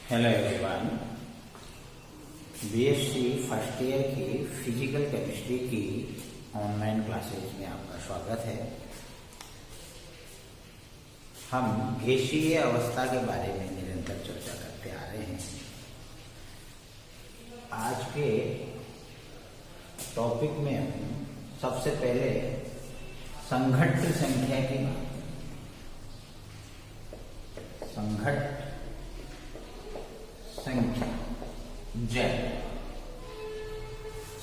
Hello everyone, BSc first year की physical chemistry की online classes में आपका स्वागत है। हम गैसीय अवस्था के बारे में निरंतर चर्चा करते आ रहे हैं। आज के टॉपिक में हम सबसे पहले संघट्ट संख्या की संघट्ट संख्या जेड।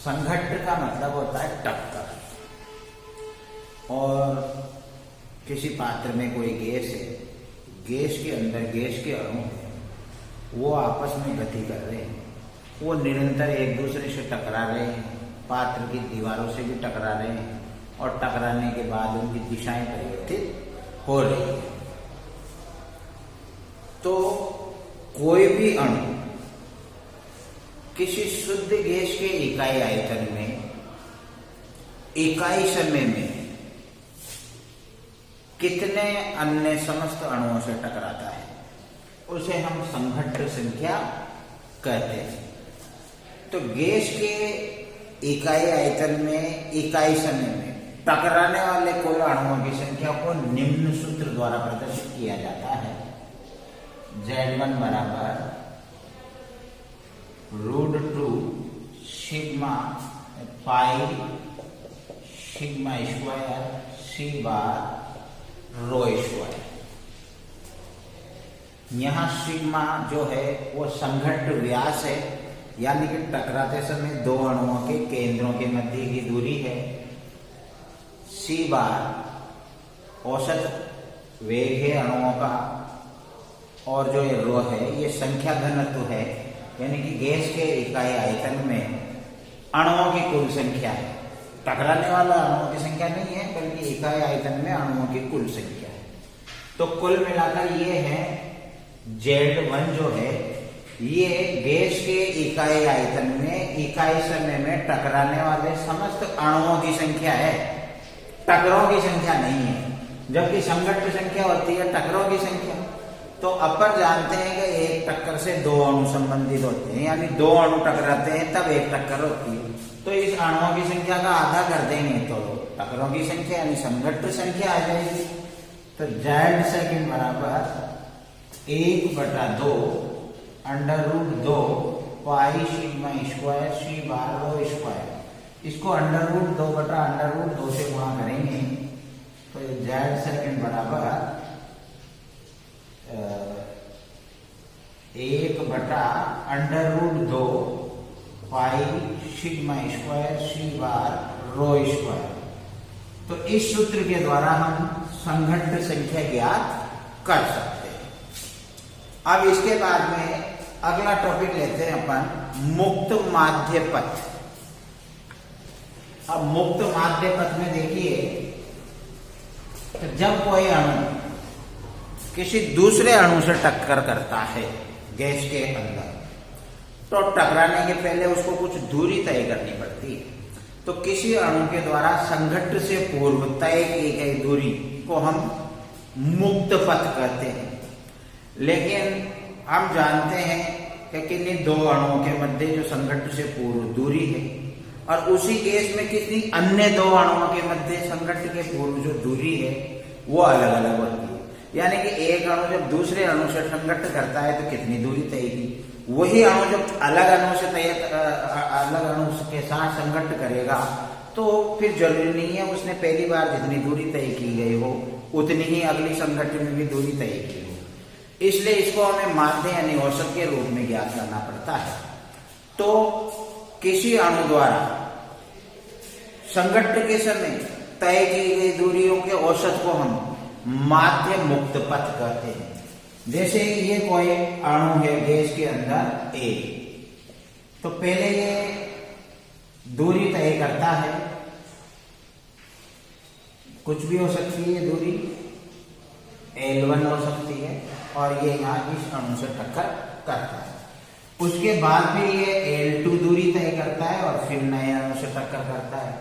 संघट्ट का मतलब होता है टक्कर। और किसी पात्र में कोई गैस है, गैस के अंदर गैस के अणु है, वो आपस में गति कर रहे हैं, वो निरंतर एक दूसरे से टकरा रहे हैं, पात्र की दीवारों से भी टकरा रहे हैं और टकराने के बाद उनकी दिशाएं परिवर्तित हो रही है। तो कोई भी अणु किसी शुद्ध गैस के इकाई आयतन में इकाई समय में कितने अन्य समस्त अणुओं से टकराता है, उसे हम संघट्ट संख्या कहते हैं। तो गैस के इकाई आयतन में इकाई समय में टकराने वाले कुल अणुओं की संख्या को निम्न सूत्र द्वारा प्रदर्शित किया जाता है। Z1 बराबर √2 sigma pi sigma square C बार रो स्क्वायर। यहाँ सिग्मा जो है वो संघट्ट व्यास है, यानी कि टकराते समय दो अणुओं के केंद्रों के मध्य की दूरी है। C बार औसत वेग है अणुओं का, और जो ये रो है ये संख्या घनत्व है, यानी कि गैस के इकाई आयतन में अणुओं की कुल संख्या है। टकराने वाला अणुओं की संख्या नहीं है, बल्कि इकाई आयतन में अणुओं की कुल संख्या है। तो कुल मिलाकर ये है Z1 जो है, ये गैस के इकाई आयतन में इकाई समय में टकराने वाले समस्त अणुओं की संख्या है, टक्करों की संख्या नहीं है। जबकि संघट्ट संख्या होती है टक्करों की संख्या। तो अपन जानते हैं कि एक टक्कर से दो अणु संबंधित होते हैं, यानी दो अणु टकराते हैं तब एक टक्कर होती है। तो इस अणुओं की संख्या का आधा कर देंगे तो टक्करों की संख्या यानी संघट्ट संख्या आ जाएगी। तो Z सेकंड बराबर 1/2 √2 पाई सिग्मा स्क्वायर C बार रो स्क्वायर। इसको √2 से गुणा करेंगे तो Z सेकंड बराबर 1/√2 पाई सिग्मा स्क्वायर C बार रो स्क्वायर। तो इस सूत्र के द्वारा हम संघट्ट संख्या ज्ञात कर सकते हैं। अब इसके बाद में अगला टॉपिक लेते हैं अपन मुक्त माध्य पथ। अब मुक्त माध्य पथ में देखिए, तो जब कोई अणु किसी दूसरे अणु से टक्कर करता है गैस के अंदर, तो टकराने के पहले उसको कुछ दूरी तय करनी पड़ती है। तो किसी अणु के द्वारा संघट्ट से पूर्व तय की गई दूरी को हम मुक्त पथ कहते हैं। लेकिन हम जानते हैं कि किन्हीं दो अणुओं के मध्य जो संघट्ट से पूर्व दूरी है, और उसी गैस में किसी अन्य दो अणुओं के मध्य संघट्ट के पूर्व जो दूरी है वो अलग अलग होती है। यानी कि एक अणु जब दूसरे अणु से संघट्ट करता है तो कितनी दूरी तय की, वही अणु जब अलग अणु के साथ संघट्ट करेगा तो फिर जरूरी नहीं है उसने पहली बार जितनी दूरी तय की गई हो उतनी ही अगली संघट्ट में भी दूरी तय की हो। इसलिए इसको हमें माध्य यानी औसत के रूप में ज्ञात करना पड़ता है। तो किसी अणु द्वारा संघट्ट के समय तय की गई दूरियों के औसत को हम माध्य मुक्त पथ कहते हैं। जैसे ये कोई अणु है गैस के अंदर A, तो पहले ये दूरी तय करता है, कुछ भी हो सकती है दूरी, L1 हो सकती है, और ये यहाँ इस अणु से टक्कर करता है। उसके बाद फिर ये L2 दूरी तय करता है और फिर नए अणु से टक्कर करता है।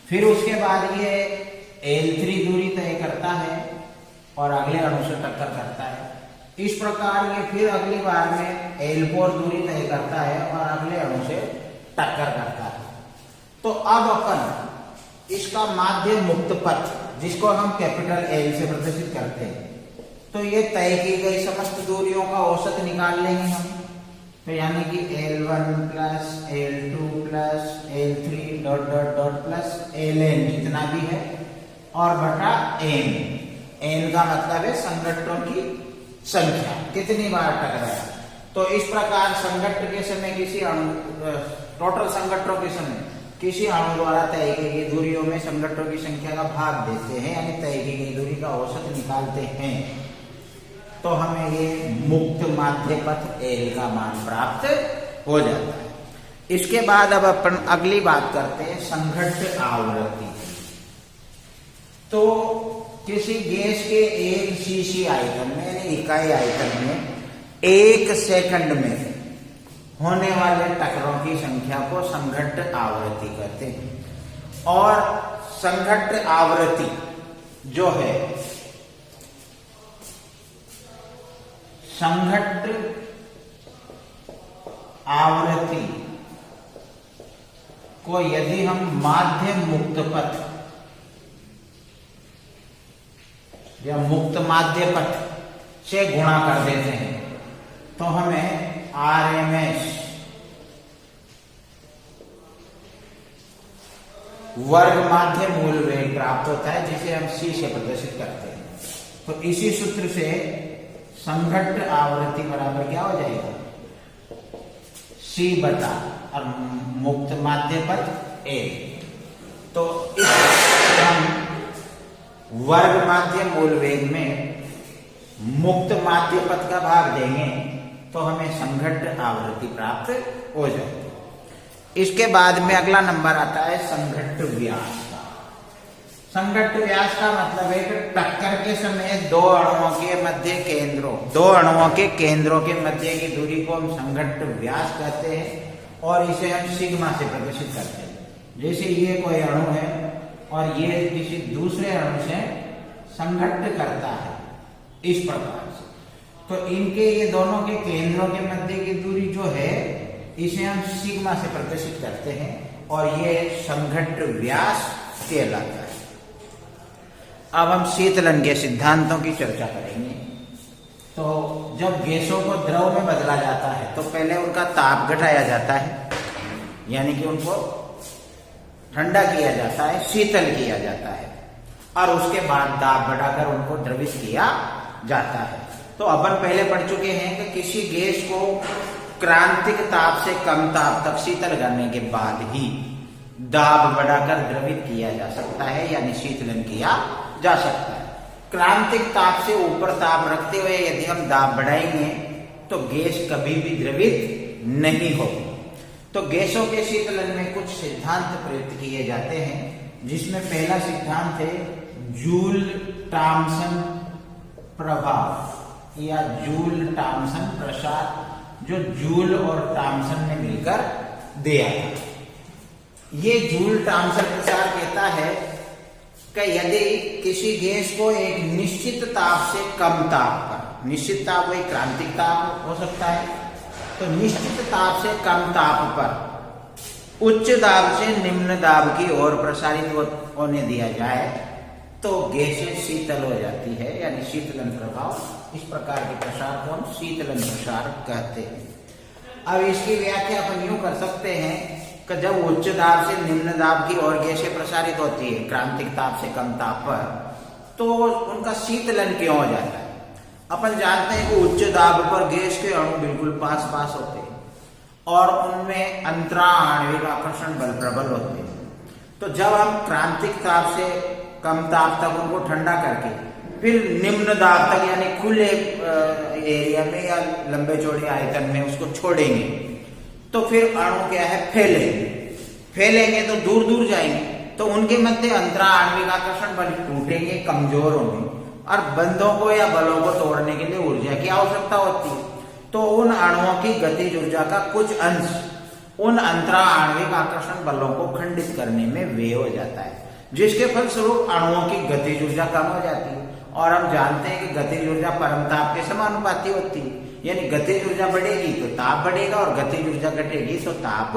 फिर उसके बाद ये L3 दूरी तय करता है और अगले अणु से टक्कर करता है। इस प्रकार ये फिर अगली बार में L4 दूरी तय करता है और अगले अणु से टक्कर करता है। तो अब अपन इसका माध्य मुक्त पथ, जिसको हम कैपिटल L से प्रदर्शित करते हैं, तो ये तय की गई समस्त दूरियों का औसत निकाल लेंगे हम। तो यानी कि L1 plus L2 plus L3 dot dot dot plus Ln जितना भी है और बटा n। n का मतलब है संघट्टों की संख्या, कितनी बार टकराया। तो इस प्रकार संघट्ट के समय किसी अणु, टोटल संघट्टों के समय किसी अणु द्वारा तय की गई दूरियों में संघट्टों की संख्या का भाग देते हैं, यानी तय की गई दूरी का औसत निकालते हैं, तो हमें ये मुक्त माध्य पथ L का मान प्राप्त हो जाता है। इसके बाद अब अपन अगली बात करते हैं संघट्ट आवृत्ति। तो किसी गैस के एक सीसी आयतन में यानी इकाई आयतन में 1 सेकंड में होने वाले टकरों की संख्या को संघट्ट आवृत्ति कहते हैं। और संघट्ट आवृत्ति जो है, संघट्ट आवृत्ति को यदि हम माध्य मुक्त पथ या मुक्त माध्य पथ से गुणा कर देते हैं तो हमें RMS वर्ग माध्य मूल वेग प्राप्त होता है, जिसे हम C से प्रदर्शित करते हैं। तो इसी सूत्र से संघट्ट आवृत्ति बराबर क्या हो जाएगा, C बटा और मुक्त माध्य पथ A। तो इस हम वर्ग माध्य मूल वेग में मुक्त माध्य पथ का भाग देंगे तो हमें संघट्ट आवृत्ति प्राप्त हो जाएगी। इसके बाद में अगला नंबर आता है संघट्ट व्यास का। संघट्ट व्यास का मतलब है कि टक्कर के समय दो अणुओं के केंद्रों के मध्य की दूरी को हम संघट्ट व्यास कहते हैं और इसे हम सिग्मा से प्रदर्शित करते हैं। जैसे ये कोई अणु है और ये किसी दूसरे अणु से संघट्ट करता है इस प्रकार से, तो इनके ये दोनों के केंद्रों के मध्य की दूरी जो है इसे हम सिग्मा से प्रदर्शित करते हैं और ये संघट्ट व्यास कहलाता है। अब हम शीतलन के सिद्धांतों की चर्चा करेंगे। तो जब गैसों को द्रव में बदला जाता है तो पहले उनका ताप घटाया जाता है, यानी कि उनको ठंडा किया जाता है, शीतल किया जाता है, और उसके बाद दाब बढ़ाकर उनको द्रवित किया जाता है। तो अपन पहले पढ़ चुके हैं कि किसी गैस को क्रांतिक ताप से कम ताप तक शीतल करने के बाद ही दाब बढ़ाकर द्रवित किया जा सकता है, यानी शीतलन किया जा सकता है। क्रांतिक ताप से ऊपर ताप रखते हुए यदि हम दाब बढ़ाएंगे तो गैस कभी भी द्रवित नहीं होगी। तो गैसों के शीतलन में कुछ सिद्धांत प्रयुक्त किए जाते हैं, जिसमें पहला सिद्धांत है जूल थॉमसन प्रभाव या जूल थॉमसन प्रसार, जो जूल और थॉमसन ने मिलकर दिया था। ये जूल थॉमसन प्रसार कहता है कि यदि किसी गैस को एक निश्चित ताप से कम ताप पर, निश्चित ताप वही क्रांतिक ताप हो सकता है, तो निश्चित ताप से कम ताप पर उच्च दाब से निम्न दाब की ओर प्रसारित होने दिया जाए तो गैसें शीतल हो जाती है, यानी शीतलन प्रभाव। इस प्रकार के प्रसार को हम शीतलन प्रसार कहते हैं। अब इसकी व्याख्या अपन यूं कर सकते हैं कि जब उच्च दाब से निम्न दाब की ओर गैसें प्रसारित होती है क्रांतिक ताप से कम ताप पर, तो उनका शीतलन क्यों हो जाता है। अपन जानते हैं कि उच्च दाब पर गैस के अणु बिल्कुल पास पास होते हैं और उनमें अंतरा आणविक आकर्षण बल प्रबल होते हैं। तो जब हम क्रांतिक ताप से कम ताप तक उनको ठंडा करके फिर निम्न दाब तक यानी खुले एरिया में या लंबे चौड़े आयतन में उसको छोड़ेंगे तो फिर अणु क्या है, फैलेंगे तो दूर दूर जाएंगे, तो उनके मध्य अंतरा आणविक आकर्षण बल टूटेंगे, कमजोर होंगे और बंधों को या बलों को तोड़ने के लिए ऊर्जा की आवश्यकता होती है। तो उन अणुओं की गतिज ऊर्जा का कुछ अंश उन अंतरा आणविक आकर्षण बलों को खंडित करने में व्यय हो जाता है, जिसके फलस्वरूप अणुओं की गतिज ऊर्जा कम हो जाती है और हम जानते हैं कि गतिज ऊर्जा परमताप के समानुपाती होती है, यानी गतिज ऊर्जा बढ़ेगी तो ताप बढ़ेगा और गतिज ऊर्जा घटेगी तो ताप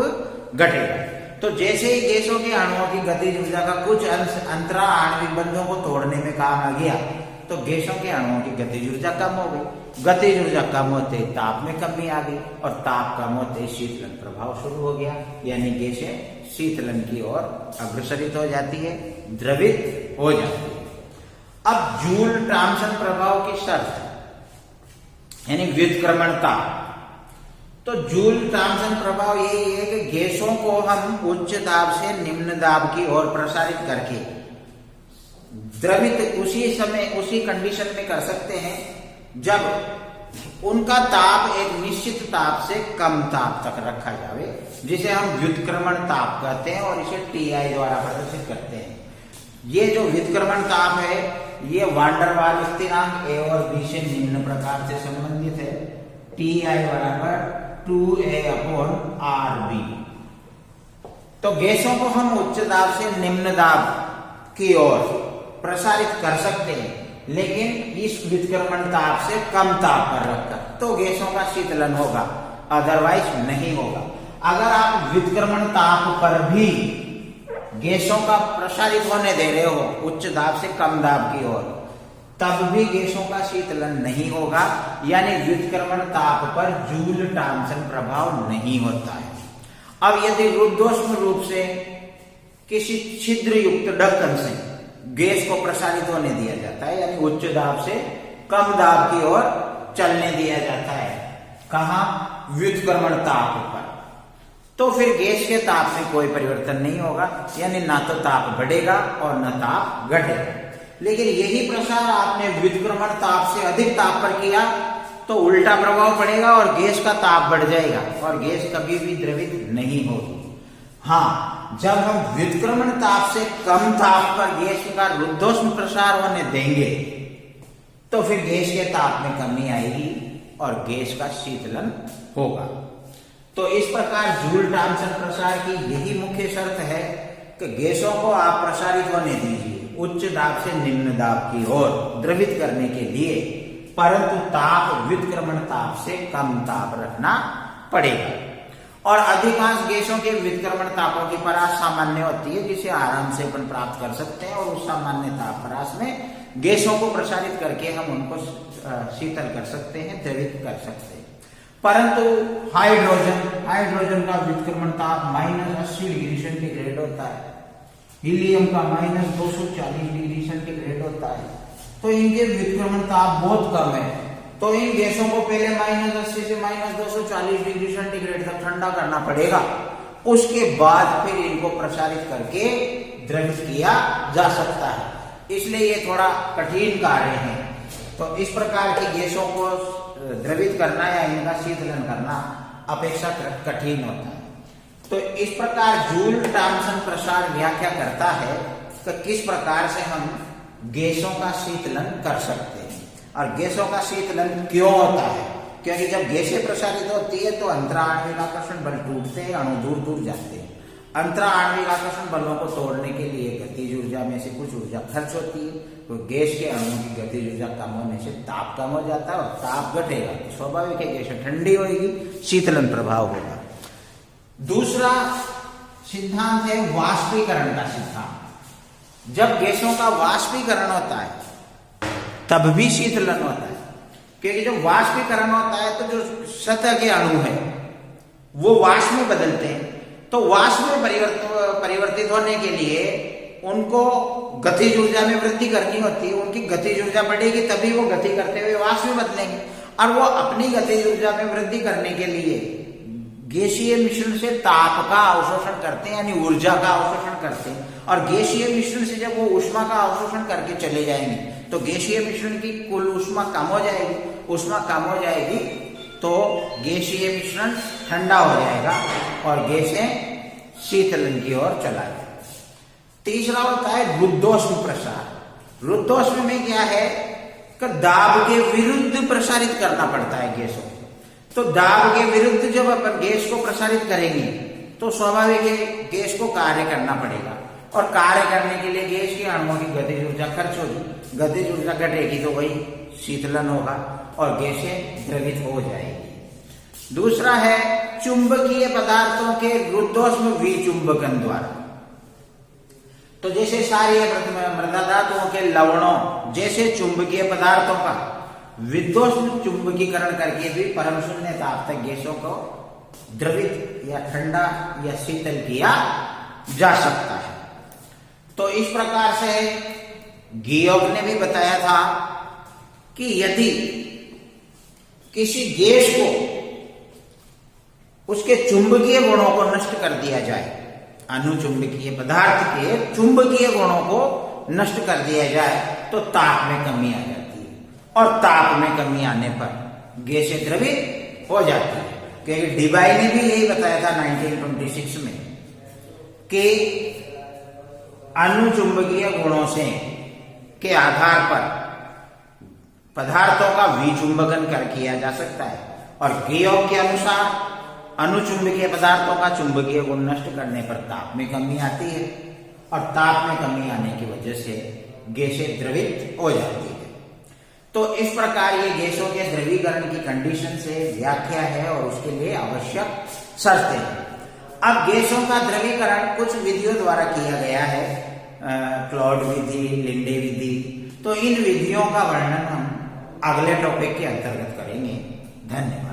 घटेगा। तो जैसे ही गैसों के अणुओं की गतिज ऊर्जा का कुछ अंश अंतरा आणविक बंधों को तोड़ने में काम आ गया, तो गैसों के अणुओं की गतिज ऊर्जा कम हो गई। गतिज ऊर्जा कम होते ताप में कमी आ गई और ताप कम होते शीतलन प्रभाव शुरू हो गया, यानी गैसें शीतलन की ओर अग्रसरित हो जाती है, द्रवित हो जाती है। अब जूल थॉम्सन प्रभाव की शर्त है, यानी व्युत्क्रमणता। तो जूल थॉम्सन प्रभाव यही है कि गैसों को हम उच्च दाब से निम्न दाब की ओर प्रसारित करके द्रवित उसी समय उसी कंडीशन में कर सकते हैं जब उनका ताप एक निश्चित ताप से कम ताप तक रखा जावे, जिसे हम व्युत्क्रमण ताप कहते हैं और इसे TI द्वारा प्रदर्शित करते हैं। ये जो व्युत्क्रमण ताप है ये वान डर वाल स्थिरांक A और B से निम्न प्रकार से संबंधित है। TI बराबर 2A/RB। तो गैसों को हम उच्च दाब से निम्न दाब की ओर प्रसारित कर सकते हैं, लेकिन इस व्युत्क्रमण ताप से कम ताप पर रखकर, तो गैसों का शीतलन होगा, अदरवाइज नहीं होगा। अगर आप व्युत्क्रमण ताप पर भी गैसों का प्रसारित होने दे रहे हो उच्च दाब से कम दाब की ओर, तब भी गैसों का शीतलन नहीं होगा, यानी व्युत्क्रमण ताप पर जूल थॉम्सन प्रभाव नहीं होता है। अब यदि रुद्धोष्म रूप से किसी छिद्र युक्त ढक्कन से गैस को प्रसारित होने दिया जाता है, यानी उच्च दाब से कम दाब की ओर चलने दिया जाता है, कहां? व्युत्क्रमण ताप पर, तो फिर गैस के ताप में कोई परिवर्तन नहीं होगा, यानी ना तो ताप बढ़ेगा और न ताप घटेगा। लेकिन यही प्रसार आपने व्युत्क्रमण ताप से अधिक ताप पर किया तो उल्टा प्रभाव पड़ेगा और गैस का ताप बढ़ जाएगा और गैस कभी भी द्रवित नहीं होगी। हाँ, जब हम व्युत्क्रमण ताप से कम ताप पर गैस का रुद्धोष्म प्रसार होने देंगे तो फिर गैस के ताप में कमी आएगी और गैस का शीतलन होगा। तो इस प्रकार जूल थॉम्सन प्रसार की यही मुख्य शर्त है कि गैसों को आप प्रसारित होने दीजिए उच्च दाब से निम्न दाब की ओर द्रवित करने के लिए, परंतु ताप व्युत्क्रमण ताप से कम ताप रखना पड़ेगा। और अधिकांश गैसों के व्युत्क्रमण तापों की परास सामान्य होती है, जिसे आराम से अपन प्राप्त कर सकते हैं और उस सामान्य ताप परास में गैसों को प्रसारित करके हम उनको शीतल कर सकते हैं, द्रवित कर सकते हैं। परंतु हाइड्रोजन का व्युत्क्रमण ताप -80 डिग्री सेंटीग्रेड होता है, हीलियम का -240 डिग्री सेंटीग्रेड होता है, तो इनके व्युत्क्रमण ताप बहुत कम है। तो इन गैसों को पहले -80 से -240 डिग्री सेंटीग्रेड तक ठंडा करना पड़ेगा, उसके बाद फिर इनको प्रसारित करके द्रवित किया जा सकता है। इसलिए ये थोड़ा कठिन कार्य है। तो इस प्रकार की गैसों को द्रवित करना या इनका शीतलन करना अपेक्षाकृत कठिन होता है। तो इस प्रकार जूल थॉम्सन प्रसार व्याख्या करता है कि किस प्रकार से हम गैसों का शीतलन कर सकते हैं। और गैसों का शीतलन क्यों होता है? क्योंकि जब गैसें प्रसारित होती है तो अंतरा आणविक आकर्षण बल टूटते हैं, अणु दूर दूर जाते हैं। अंतरा आणविक आकर्षण बलों को तोड़ने के लिए गतिज ऊर्जा में से कुछ ऊर्जा खर्च होती है, तो गैस के अणुओं की गतिज ऊर्जा कम होने से ताप कम हो जाता है और ताप घटेगा तो स्वाभाविक है गैस ठंडी होगी, शीतलन प्रभाव होगा। दूसरा सिद्धांत है वाष्पीकरण का सिद्धांत। जब गैसों का वाष्पीकरण होता है तब भी शीतलन होता है, क्योंकि जब वाष्पीकरण होता है तो जो सतह के अणु है वो वाष्प में बदलते हैं, तो वाष्प में परिवर्तित होने के लिए उनको गतिज ऊर्जा में वृद्धि करनी होती है। उनकी गतिज ऊर्जा बढ़ेगी तभी वो गति करते हुए वाष्प में बदलेंगे, और वो अपनी गतिज ऊर्जा में वृद्धि करने के लिए गैसीय मिश्रण से ताप का अवशोषण करते हैं, यानी ऊर्जा का अवशोषण करते हैं। और गैसीय मिश्रण से जब वो ऊष्मा का अवशोषण करके चले जाएंगे तो गैसीय मिश्रण की कुल ऊष्मा कम हो जाएगी। ऊष्मा कम हो जाएगी तो गैसीय मिश्रण ठंडा हो जाएगा और गैसें शीतलन की ओर चला जाएगा। तीसरा होता है रुद्धोष्म प्रसार। रुद्धोष्म में क्या है कि दाब के विरुद्ध प्रसारित करना पड़ता है गैसों को। तो दाब के विरुद्ध जब अपन गैस को प्रसारित करेंगे तो स्वाभाविक है गैस को कार्य करना पड़ेगा, और कार्य करने के लिए गैस के अणुओं की गतिज ऊर्जा खर्च होगी। गतिज ऊर्जा घटेगी तो वही शीतलन होगा और गैसें द्रवित हो जाएगी। दूसरा है चुंबकीय पदार्थों के रुद्धोष्म विचुंबकन द्वारा। तो जैसे क्षारीय मृदा धातुओं के लवणों जैसे चुंबकीय पदार्थों का विध्वंस चुंबकीकरण करके भी परम शून्य ताप तक गैसों को द्रवित या ठंडा या शीतल किया जा सकता है। तो इस प्रकार से गियोग ने भी बताया था कि यदि किसी गैस को उसके चुंबकीय गुणों को नष्ट कर दिया जाए, अनुचुंबकीय पदार्थ के चुंबकीय गुणों को नष्ट कर दिया जाए तो ताप में कमी आ जाती है और ताप में कमी आने पर गैसें द्रवित हो जाती है। क्योंकि डिबाई ने भी यही बताया था 1926 में कि अनुचुंबकीय गुणों से के आधार पर पदार्थों का विचुंबकन कर किया जा सकता है और गियोग के अनुसार अनुचुंबकीय पदार्थों का चुंबकीय गुण नष्ट करने पर ताप में कमी आती है और ताप में कमी आने की वजह से गैसें द्रवित हो जाती है। तो इस प्रकार ये गैसों के द्रवीकरण की कंडीशन से व्याख्या है और उसके लिए आवश्यक शर्तें हैं। अब गैसों का द्रवीकरण कुछ विधियों द्वारा किया गया है, क्लॉड विधि, लिंडे विधि। तो इन विधियों का वर्णन हम अगले टॉपिक के अंतर्गत करेंगे। धन्यवाद।